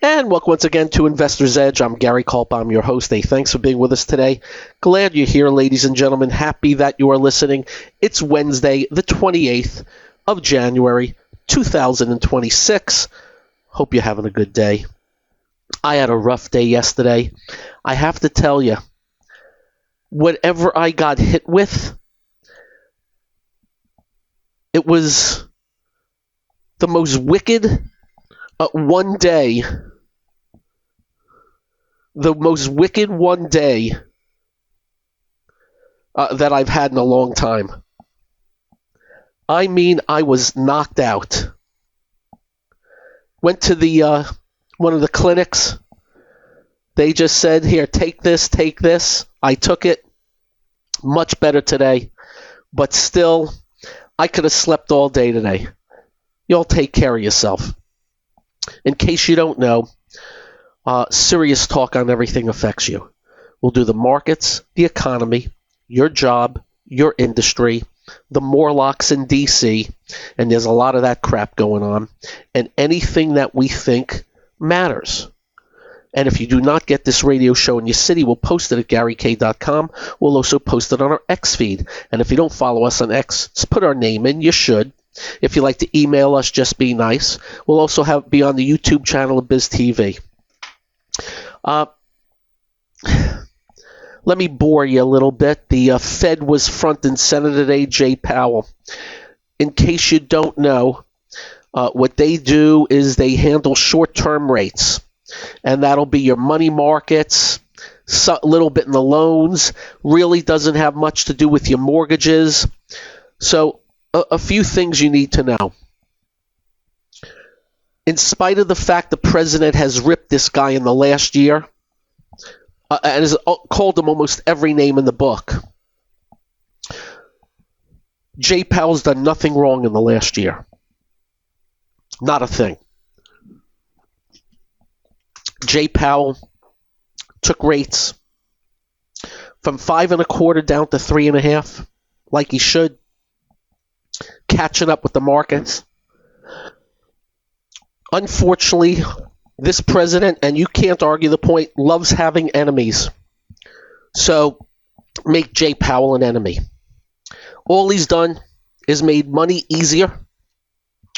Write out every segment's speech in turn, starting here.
And welcome once again to Investor's Edge. I'm Gary Kaltbaum, your host. Hey, thanks for being with us today. Glad you're here, ladies and gentlemen. Happy that you are listening. It's Wednesday, the 28th of January, 2026. Hope you're having a good day. I had a rough day yesterday. I have to tell you, whatever I got hit with, it was the most wicked one day that I've had in a long time. I mean, I was knocked out. Went to the one of the clinics. They just said, here, take this. I took it. Much better today. But still, I could have slept all day today. Y'all take care of yourself. In case you don't know, serious talk on everything affects you. We'll do the markets, the economy, your job, your industry, the Morlocks in D.C., and there's a lot of that crap going on, and anything that we think matters. And if you do not get this radio show in your city, we'll post it at GaryK.com. We'll also post it on our X feed. And if you don't follow us on X, just put our name in. You should. If you like to email us, just be nice. We'll also be on the YouTube channel of BizTV. Let me bore you a little bit. The Fed was front and center today, Jay Powell. In case you don't know, what they do is they handle short-term rates. And that'll be your money markets, a little bit in the loans. Really doesn't have much to do with your mortgages. So a few things you need to know. In spite of the fact the president has ripped this guy in the last year and has called him almost every name in the book, Jay Powell's done nothing wrong in the last year. Not a thing. Jay Powell took rates from 5.25 down to 3.5, like he should, catching up with the markets. Unfortunately, this president, and you can't argue the point, loves having enemies. So make Jay Powell an enemy. All he's done is made money easier,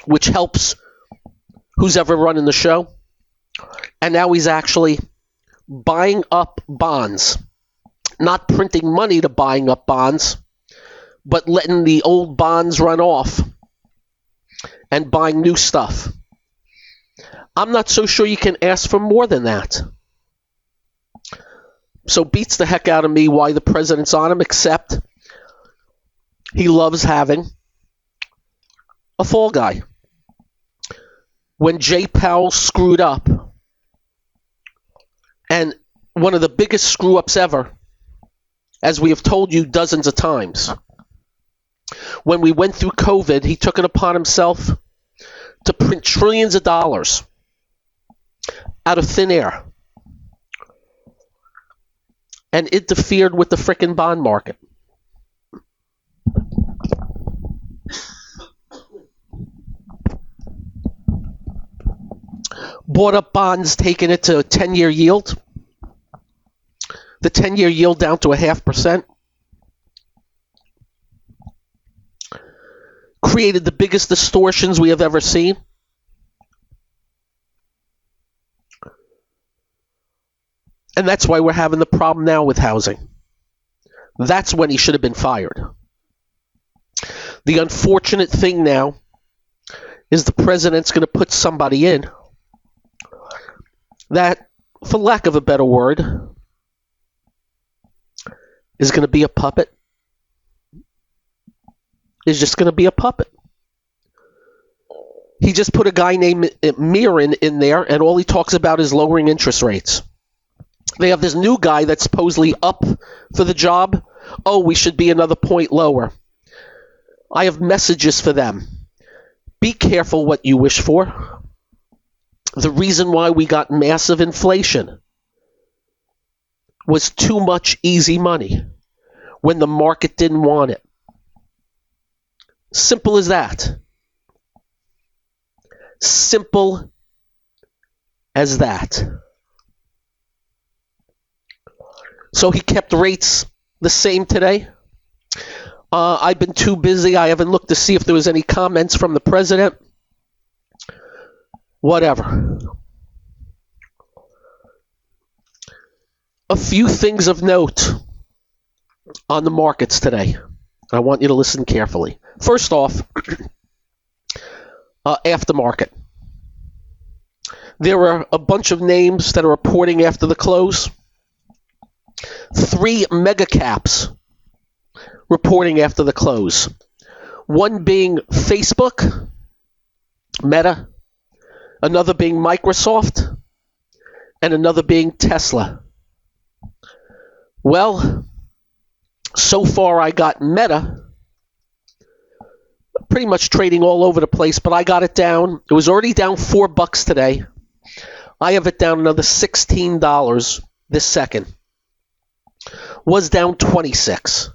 which helps who's ever running the show. And now he's actually buying up bonds, not printing money to buying up bonds, but letting the old bonds run off and buying new stuff. I'm not so sure you can ask for more than that. So beats the heck out of me why the president's on him, except he loves having a fall guy. When Jay Powell screwed up, and one of the biggest screw-ups ever, as we have told you dozens of times, when we went through COVID, he took it upon himself to print trillions of dollars out of thin air and interfered with the frickin' bond market. Bought up bonds, taking it to a 10-year yield. The 10-year yield down to 0.5%. Created the biggest distortions we have ever seen. And that's why we're having the problem now with housing. That's when he should have been fired. The unfortunate thing now is the president's going to put somebody in that, for lack of a better word, is going to be a puppet. Is just going to be a puppet. He just put a guy named Miran in there, and all he talks about is lowering interest rates. They have this new guy that's supposedly up for the job. Oh, we should be another point lower. I have messages for them. Be careful what you wish for. The reason why we got massive inflation was too much easy money when the market didn't want it. Simple as that. Simple as that. So he kept rates the same today. I've been too busy. I haven't looked to see if there was any comments from the president. Whatever. A few things of note on the markets today. I want you to listen carefully. First off, aftermarket. There are a bunch of names that are reporting after the close. 3 mega caps reporting after the close. One being Facebook, Meta, another being Microsoft, and another being Tesla. Well, so far I got Meta pretty much trading all over the place, but I got it down. It was already down $4 today. I have it down another $16 this second. Was down 26.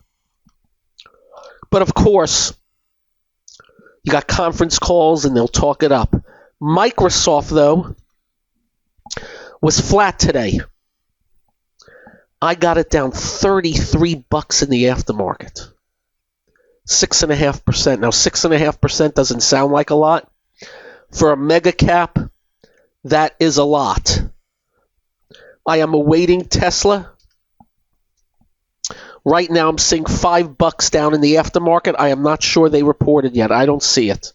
But of course, you got conference calls and they'll talk it up. Microsoft, though, was flat today. I got it down $33 in the aftermarket. 6.5%. Now, 6.5% doesn't sound like a lot. For a mega cap, that is a lot. I am awaiting Tesla. Right now, I'm seeing $5 down in the aftermarket. I am not sure they reported yet. I don't see it.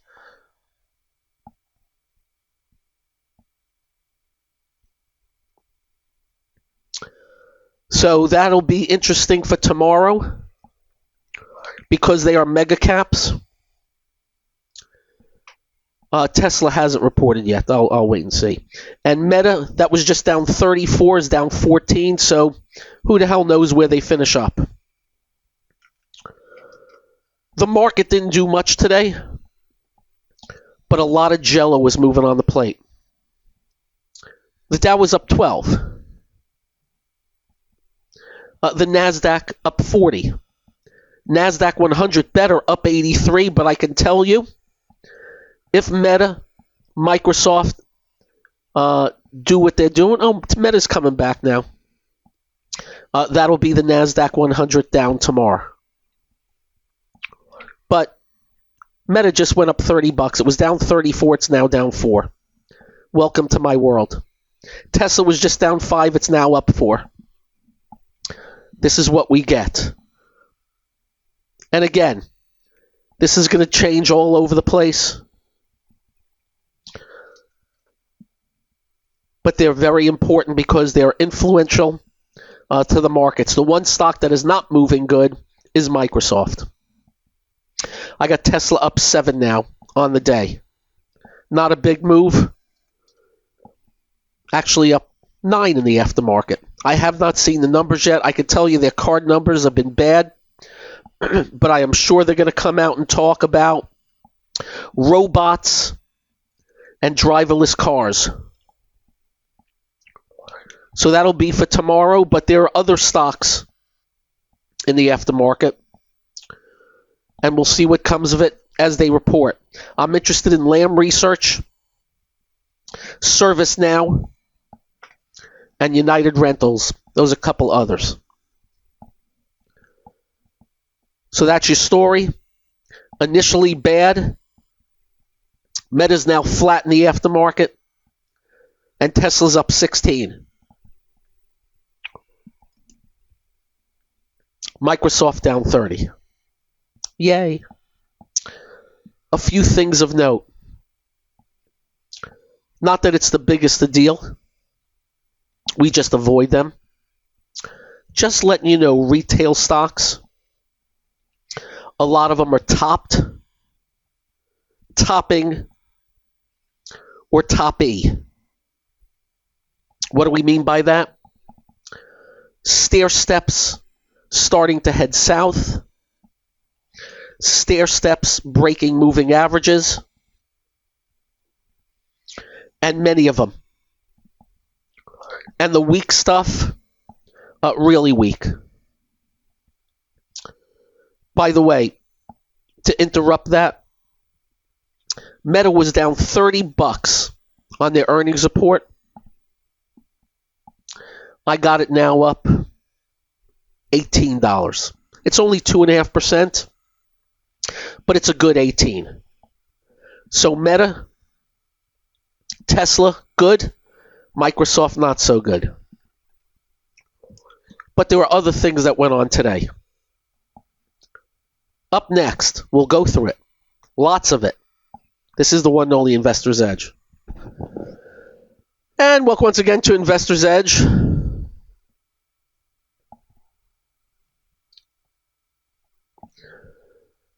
So that'll be interesting for tomorrow because they are mega caps. Tesla hasn't reported yet. I'll wait and see. And Meta, that was just down 34, is down 14. So who the hell knows where they finish up? The market didn't do much today, but a lot of jello was moving on the plate. The Dow was up 12. The NASDAQ up 40. NASDAQ 100 better, up 83, but I can tell you, if Meta, Microsoft do what they're doing, Meta's coming back now. That'll be the NASDAQ 100 down tomorrow. But Meta just went up $30. It was down 34. It's now down 4. Welcome to my world. Tesla was just down 5. It's now up 4. This is what we get. And again, this is going to change all over the place. But they're very important because they're influential to the markets. The one stock that is not moving good is Microsoft. I got Tesla up 7 now on the day. Not a big move. Actually up 9 in the aftermarket. I have not seen the numbers yet. I can tell you their card numbers have been bad. But I am sure they're going to come out and talk about robots and driverless cars. So that'll be for tomorrow, but there are other stocks in the aftermarket. And we'll see what comes of it as they report. I'm interested in Lam Research, ServiceNow, and United Rentals. Those are a couple others. So that's your story. Initially bad. Meta's now flat in the aftermarket. And Tesla's up 16. Microsoft down 30. Yay. A few things of note. Not that it's the biggest of deal. We just avoid them. Just letting you know, retail stocks, a lot of them are topped, topping, or top E. What do we mean by that? Stair steps starting to head south. Stair steps breaking moving averages. And many of them. And the weak stuff, really weak. By the way, to interrupt that, Meta was down $30 on their earnings report. I got it now up $18. It's only 2.5%, but it's a good 18. So Meta, Tesla, good. Microsoft, not so good. But there were other things that went on today. Up next, we'll go through it. Lots of it. This is the one and only Investor's Edge. And welcome once again to Investor's Edge.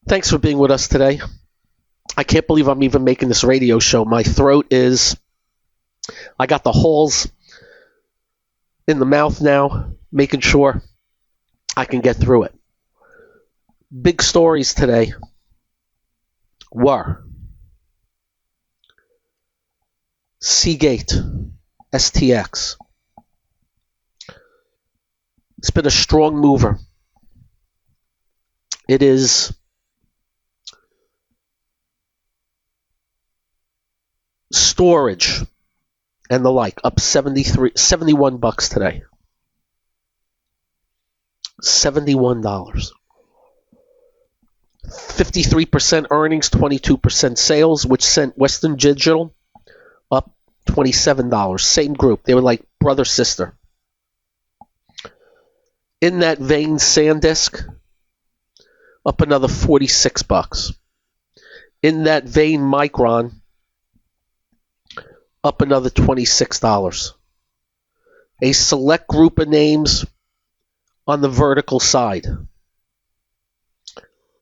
Thanks for being with us today. I can't believe I'm even making this radio show. My throat is... I got the holes in the mouth now, making sure I can get through it. Big stories today were Seagate, STX. It's been a strong mover. It is storage and the like, up $71 today. $71. 53% earnings, 22% sales, which sent Western Digital up $27. Same group. They were like brother, sister. In that vein, SanDisk up another $46. In that vein, Micron up another $26. A select group of names on the vertical side.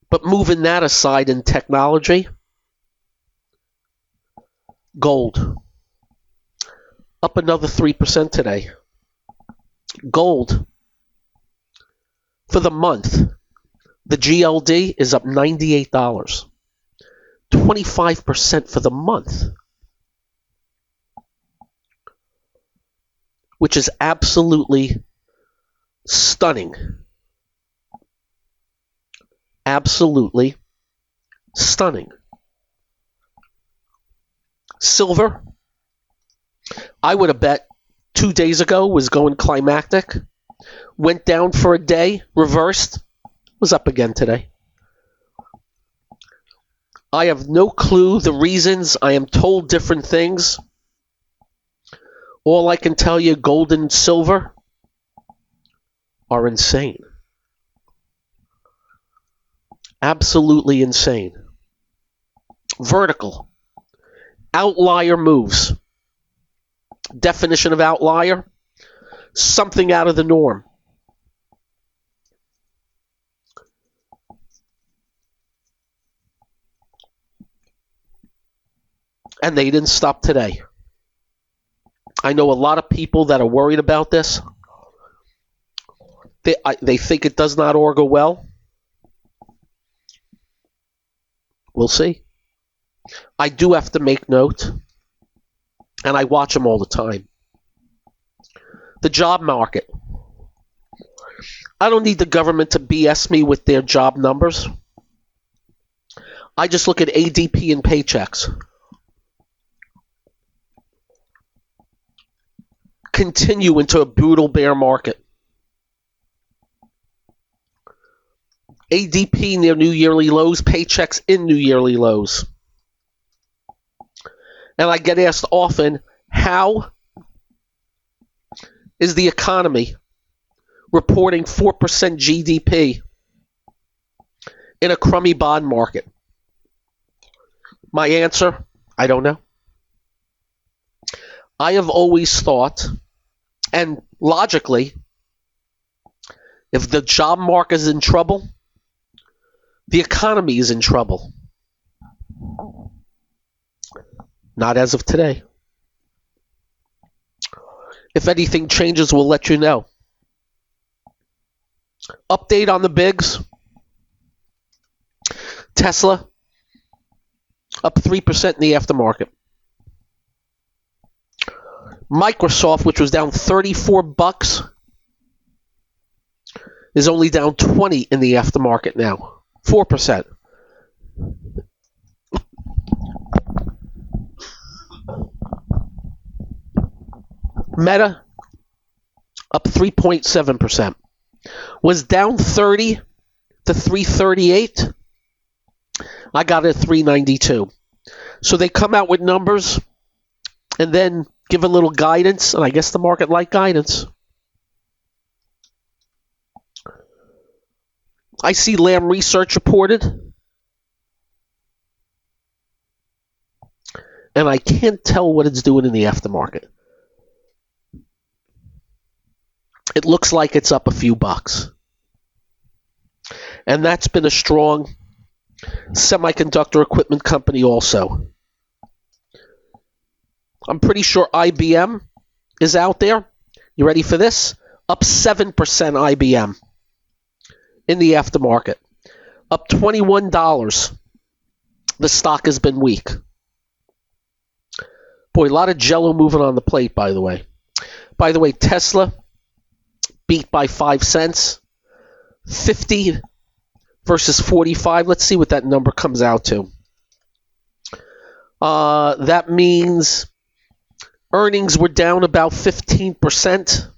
But moving that aside in technology, gold up another 3% today. Gold for the month, the GLD is up $98. 25% for the month, which is absolutely stunning. Absolutely stunning. Silver, I would have bet 2 days ago was going climactic. Went down for a day, reversed, was up again today. I have no clue the reasons. I am told different things. All I can tell you, gold and silver are insane. Absolutely insane. Vertical. Outlier moves. Definition of outlier, something out of the norm. And they didn't stop today. I know a lot of people that are worried about this. They think it does not augur well. We'll see. I do have to make note, and I watch them all the time. The job market. I don't need the government to BS me with their job numbers. I just look at ADP and paychecks. Continue into a brutal bear market. ADP near new yearly lows, paychecks in new yearly lows. And I get asked often, how is the economy reporting 4% GDP in a crummy bond market? My answer, I don't know. I have always thought, and logically, if the job market is in trouble, the economy is in trouble. Not as of today. If anything changes, we'll let you know. Update on the bigs. Tesla, up 3% in the aftermarket. Microsoft, which was down $34, is only down 20 in the aftermarket now. 4%. Meta, up 3.7%. Was down 30 to 338. I got it at 392. So they come out with numbers and then give a little guidance, and I guess the market liked guidance. I see Lam Research reported, and I can't tell what it's doing in the aftermarket. It looks like it's up a few bucks. And that's been a strong semiconductor equipment company also. I'm pretty sure IBM is out there. You ready for this? Up 7% IBM in the aftermarket. Up $21. The stock has been weak. Boy, a lot of jello moving on the plate, by the way. By the way, Tesla beat by 5 cents. 50 versus 45. Let's see what that number comes out to. That means earnings were down about 15%.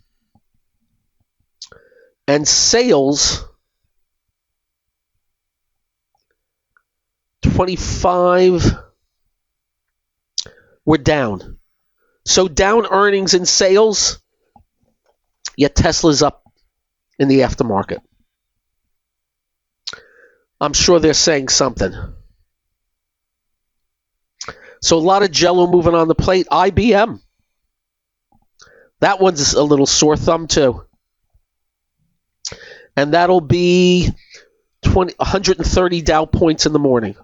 And sales 25 were down. So down earnings and sales, yet Tesla's up in the aftermarket. I'm sure they're saying something. So a lot of jello moving on the plate. IBM. That one's a little sore thumb too. And that'll be 130 Dow points in the morning.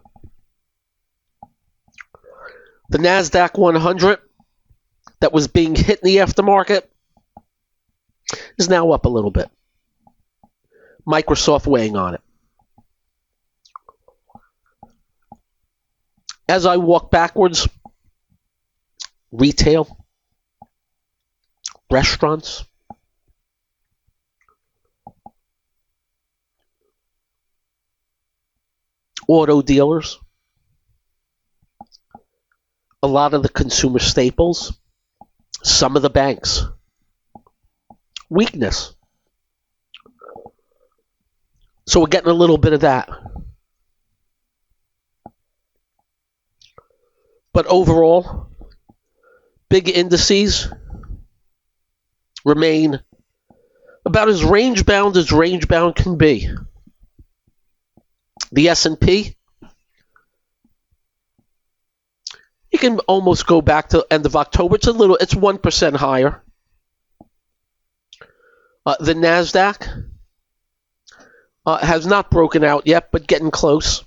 The NASDAQ 100 that was being hit in the aftermarket is now up a little bit. Microsoft weighing on it. As I walk backwards, retail, restaurants, auto dealers, a lot of the consumer staples, some of the banks. Weakness. So we're getting a little bit of that. But overall, big indices remain about as range-bound can be. The S&P, you can almost go back to end of October. It's 1% higher. The NASDAQ has not broken out yet, but getting close.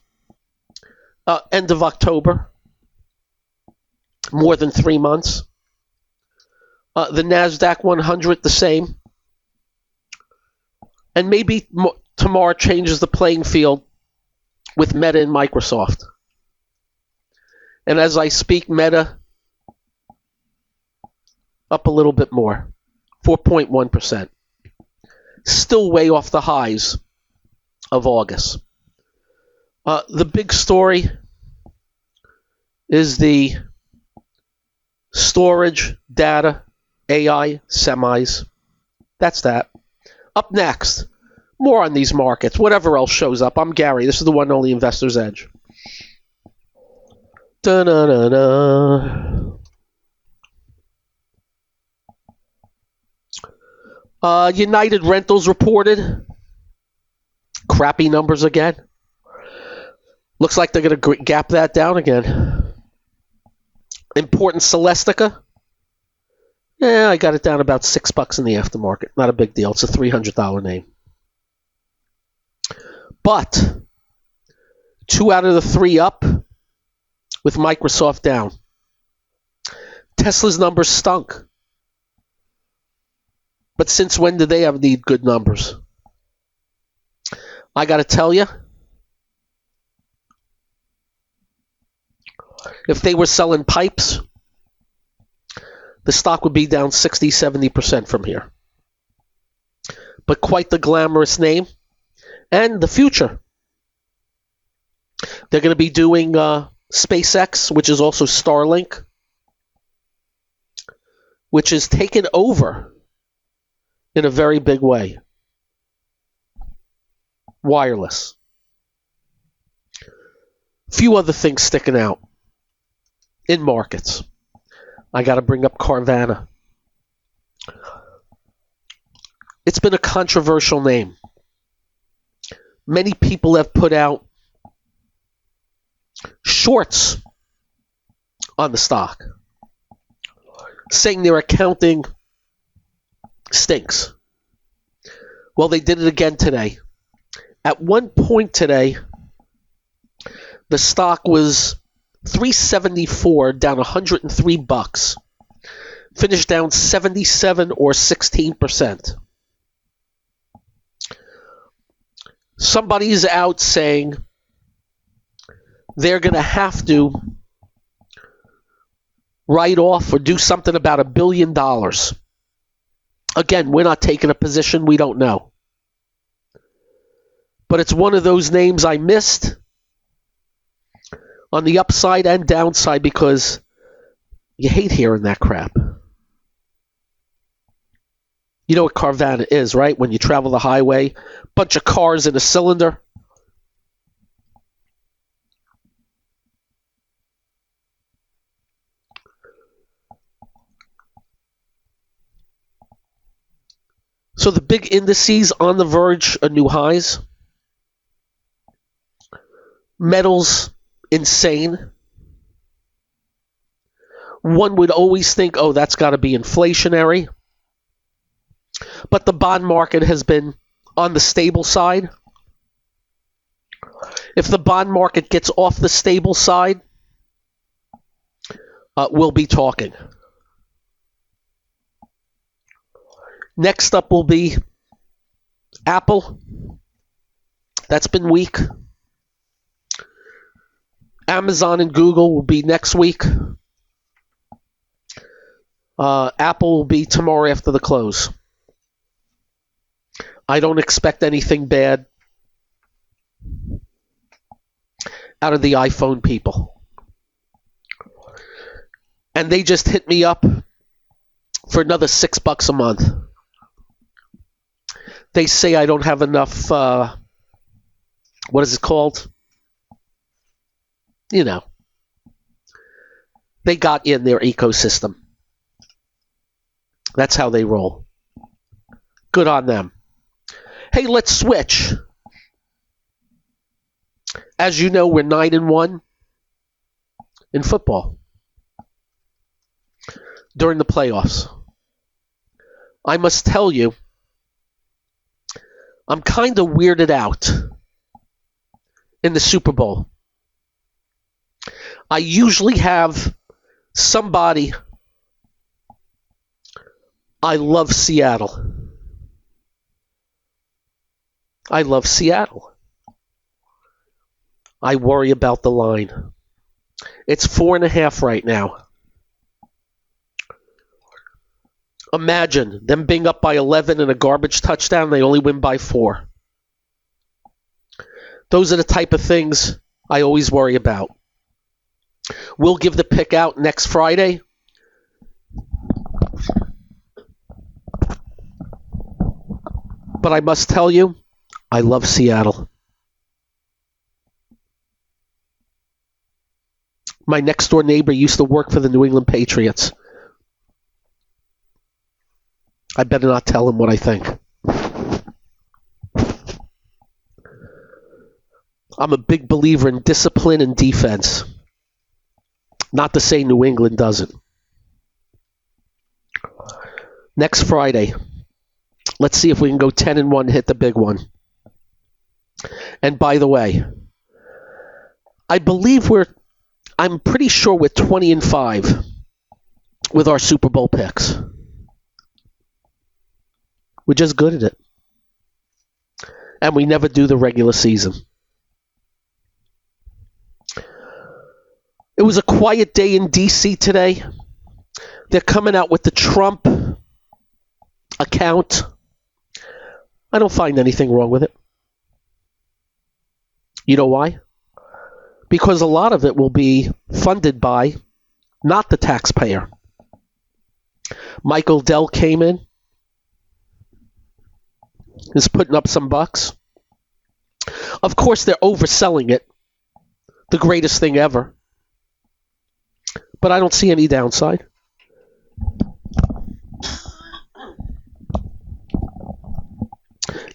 End of October. More than 3 months. The NASDAQ 100, the same. And maybe tomorrow changes the playing field with Meta and Microsoft. And as I speak, Meta up a little bit more. 4.1%. Still way off the highs of August. The big story is the storage, data, AI, semis. That's that. Up next, more on these markets. Whatever else shows up. I'm Gary. This is the one and only Investor's Edge. United Rentals reported. Crappy numbers again. Looks like they're going to gap that down again. Important Celestica. Yeah, I got it down about $6 in the aftermarket. Not a big deal. It's a $300 name. But 2 out of the 3 up with Microsoft down. Tesla's numbers stunk. But since when do they need good numbers? I got to tell you, if they were selling pipes, the stock would be down 60, 70% from here. But quite the glamorous name. And the future. They're going to be doing SpaceX, which is also Starlink, which is taken over in a very big way. Wireless. Few other things sticking out in markets. I got to bring up Carvana. It's been a controversial name. Many people have put out shorts on the stock, saying their accounting stinks. Well, they did it again today. At one point today, the stock was $374, down $103. Finished down 77 or 16%. Somebody's out saying they're going to have to write off or do something about $1 billion. Again, we're not taking a position. We don't know. But it's one of those names I missed on the upside and downside because you hate hearing that crap. You know what Carvana is, right? When you travel the highway, bunch of cars in a cylinder. So the big indices on the verge of new highs. Metals, insane. One would always think, oh, that's got to be inflationary. But the bond market has been on the stable side. If the bond market gets off the stable side, we'll be talking. Next up will be Apple. That's been weak. Amazon and Google will be next week. Apple will be tomorrow after the close. I don't expect anything bad out of the iPhone people. And they just hit me up for another $6 a month. They say I don't have enough, what is it called? You know. They got in their ecosystem. That's how they roll. Good on them. Hey, let's switch. As you know, we're 9-1 in football during the playoffs. I must tell you, I'm kind of weirded out in the Super Bowl. I usually have somebody. I love Seattle. I love Seattle. I worry about the line. It's 4.5 right now. Imagine them being up by 11 and a garbage touchdown. They only win by 4. Those are the type of things I always worry about. We'll give the pick out next Friday. But I must tell you, I love Seattle. My next door neighbor used to work for the New England Patriots. I better not tell him what I think. I'm a big believer in discipline and defense. Not to say New England doesn't. Next Friday, let's see if we can go 10-1 and hit the big one. And by the way, I'm pretty sure we're 20-5 with our Super Bowl picks. We're just good at it. And we never do the regular season. It was a quiet day in D.C. today. They're coming out with the Trump account. I don't find anything wrong with it. You know why? Because a lot of it will be funded by not the taxpayer. Michael Dell came in. is putting up some bucks. Of course, they're overselling it. The greatest thing ever. But I don't see any downside.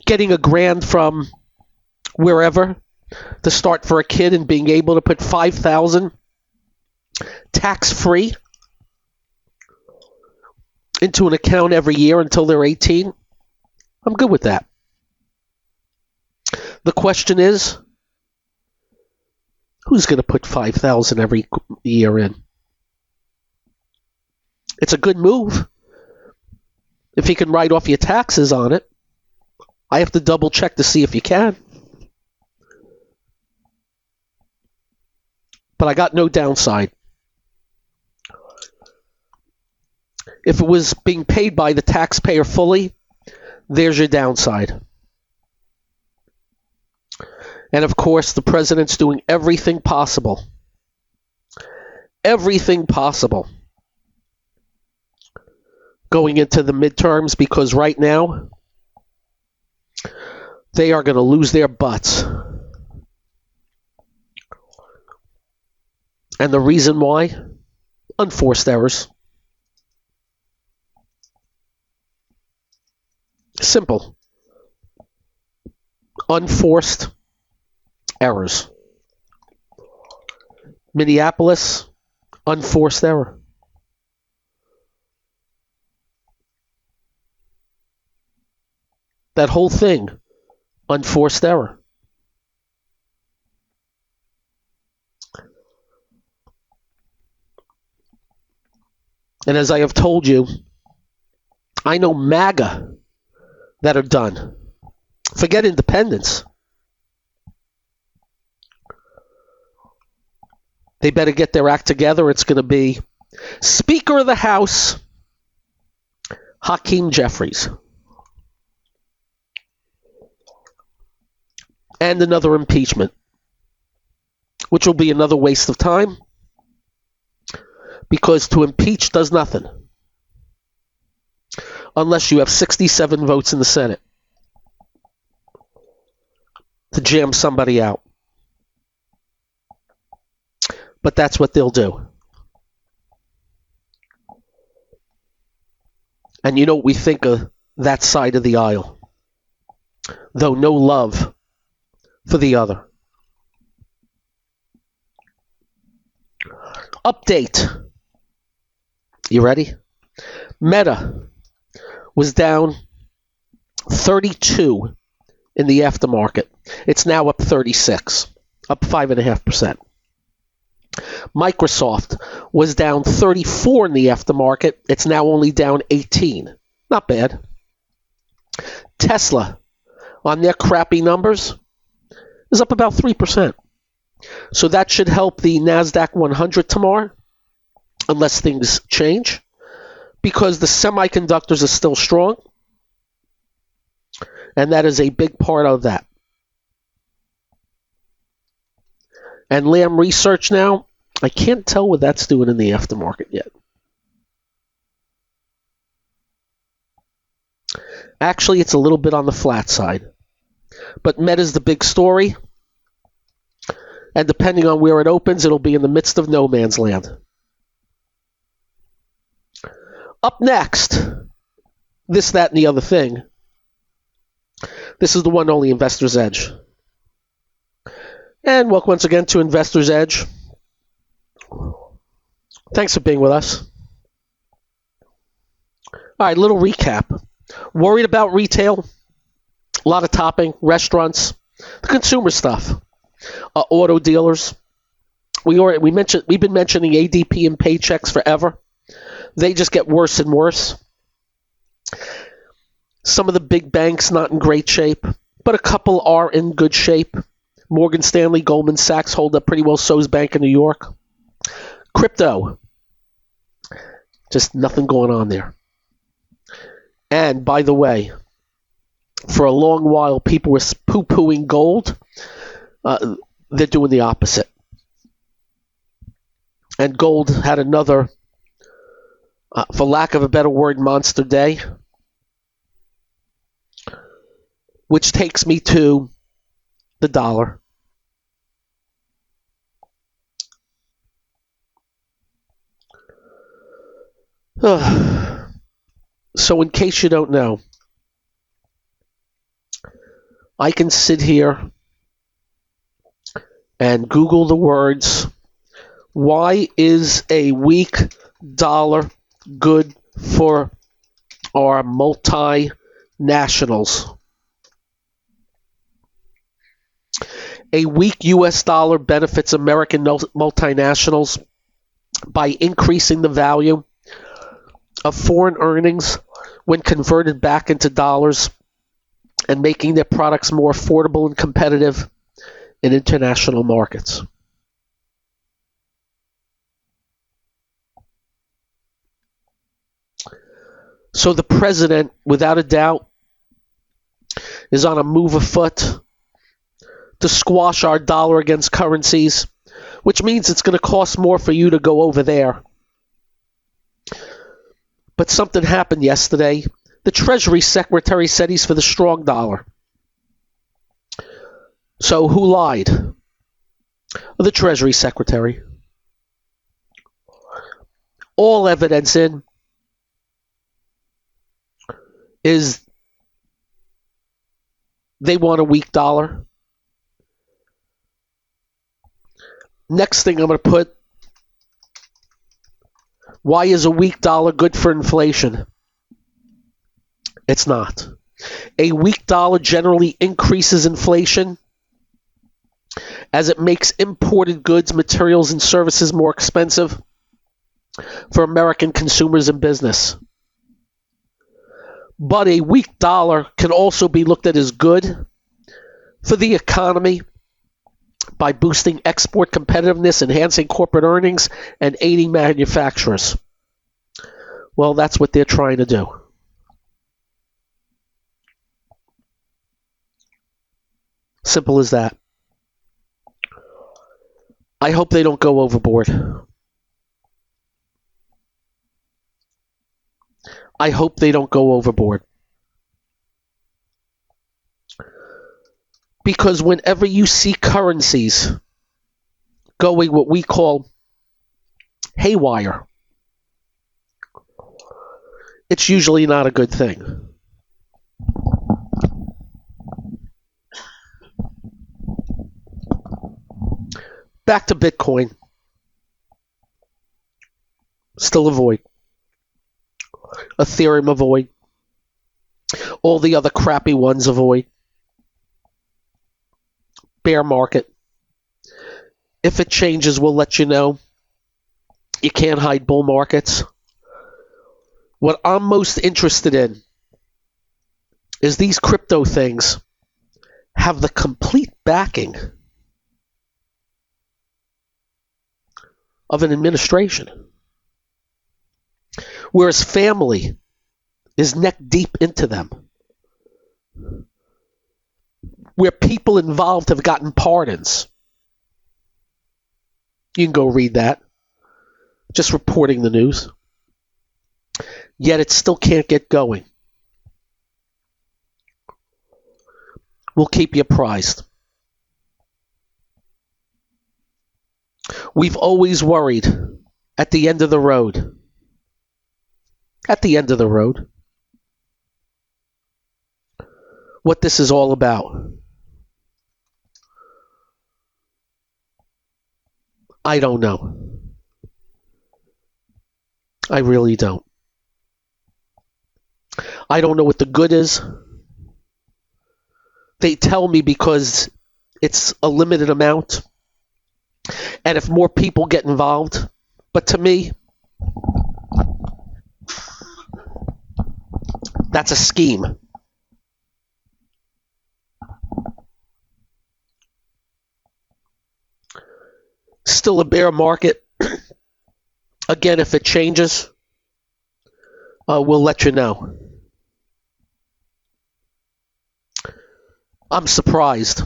Getting $1,000 from wherever to start for a kid and being able to put $5,000 tax-free into an account every year until they're 18, I'm good with that. The question is, who's going to put $5,000 every year in? It's a good move if you can write off your taxes on it. I have to double check to see if you can. But I got no downside. If it was being paid by the taxpayer fully, there's your downside. And of course, the president's doing everything possible. Everything possible. Going into the midterms, because right now, they are going to lose their butts. And the reason why? Unforced errors. Simple. Unforced errors. Minneapolis, unforced error. That whole thing, unforced error. And as I have told you, I know MAGA that are done. Forget independence. They better get their act together. It's going to be Speaker of the House, Hakeem Jeffries. And another impeachment, which will be another waste of time, because to impeach does nothing unless you have 67 votes in the Senate to jam somebody out. But that's what they'll do. And you know what we think of that side of the aisle, though no love for the other. Update. You ready? Meta was down 32 in the aftermarket. It's now up 36, up 5.5%. Microsoft was down 34 in the aftermarket. It's now only down 18. Not bad. Tesla, on their crappy numbers, is up about 3%. So that should help the NASDAQ 100 tomorrow, unless things change, because the semiconductors are still strong, and that is a big part of that. And Lam Research now, I can't tell what that's doing in the aftermarket yet. Actually, it's a little bit on the flat side. But Meta's the big story. And depending on where it opens, it'll be in the midst of no man's land. Up next, this, that, and the other thing. This is the one only Investor's Edge. And welcome once again to Investor's Edge. Thanks for being with us. All right, little recap. Worried about retail? A lot of topping, restaurants, the consumer stuff, auto dealers. We've been mentioning ADP and paychecks forever. They just get worse and worse. Some of the big banks not in great shape, but a couple are in good shape. Morgan Stanley, Goldman Sachs hold up pretty well. So's Bank of New York. Crypto, just nothing going on there. And by the way, for a long while, people were poo-pooing gold. They're doing the opposite. And gold had another, for lack of a better word, monster day. which takes me to the dollar. So in case you don't know, I can sit here and Google the words, why is a weak dollar good for our multinationals? A weak U.S. dollar benefits American multinationals by increasing the value of foreign earnings when converted back into dollars and making their products more affordable and competitive in international markets. So the president, without a doubt, is on a move afoot to squash our dollar against currencies, which means it's going to cost more for you to go over there. But something happened yesterday. The Treasury Secretary said he's for the strong dollar. So who lied? The Treasury Secretary. All evidence in is they want a weak dollar. Next thing I'm going to put, why is a weak dollar good for inflation? It's not. A weak dollar generally increases inflation as it makes imported goods, materials, and services more expensive for American consumers and business. But a weak dollar can also be looked at as good for the economy by boosting export competitiveness, enhancing corporate earnings, and aiding manufacturers. Well, that's what they're trying to do. Simple as that. I hope they don't go overboard. I hope they don't go overboard. Because whenever you see currencies going what we call haywire, it's usually not a good thing. Back to Bitcoin. Still a void. Ethereum a void. All the other crappy ones a void. Bear market. If it changes, we'll let you know. You can't hide bull markets. What I'm most interested in is these crypto things have the complete backing of an administration, whereas family is neck deep into them, where people involved have gotten pardons. You can go read that. Just reporting the news. Yet it still can't get going. We'll keep you apprised. We've always worried at the end of the road. At the end of the road. What this is all about. I don't know. I really don't. I don't know what the good is. They tell me because it's a limited amount. And if more people get involved. But to me, that's a scheme. Still a bear market. Again, if it changes, we'll let you know. I'm surprised.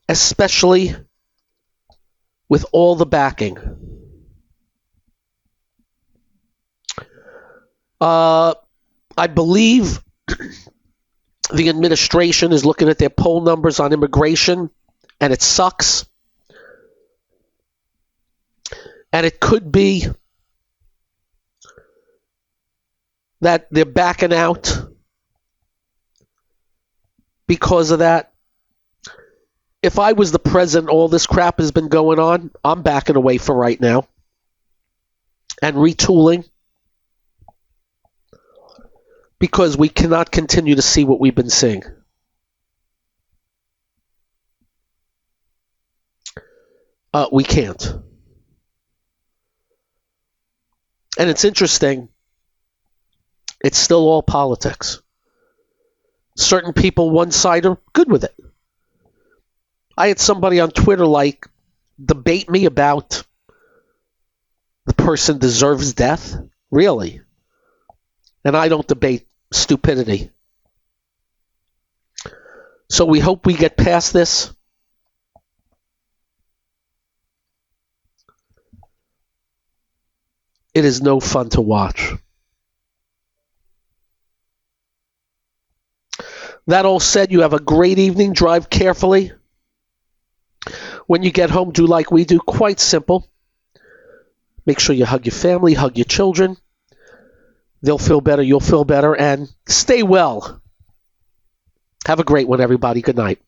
Especially with all the backing. I believe the administration is looking at their poll numbers on immigration, and it sucks. And it could be that they're backing out because of that. If I was the president, all this crap has been going on, I'm backing away for right now and retooling, because we cannot continue to see what we've been seeing. We can't. And it's interesting. It's still all politics. Certain people, one side, are good with it. I had somebody on Twitter debate me about the person deserves death. Really? And I don't debate stupidity. So we hope we get past this. It is no fun to watch. That all said, you have a great evening. Drive carefully. When you get home, do like we do. Quite simple. Make sure you hug your family, hug your children. They'll feel better, you'll feel better, and stay well. Have a great one, everybody. Good night.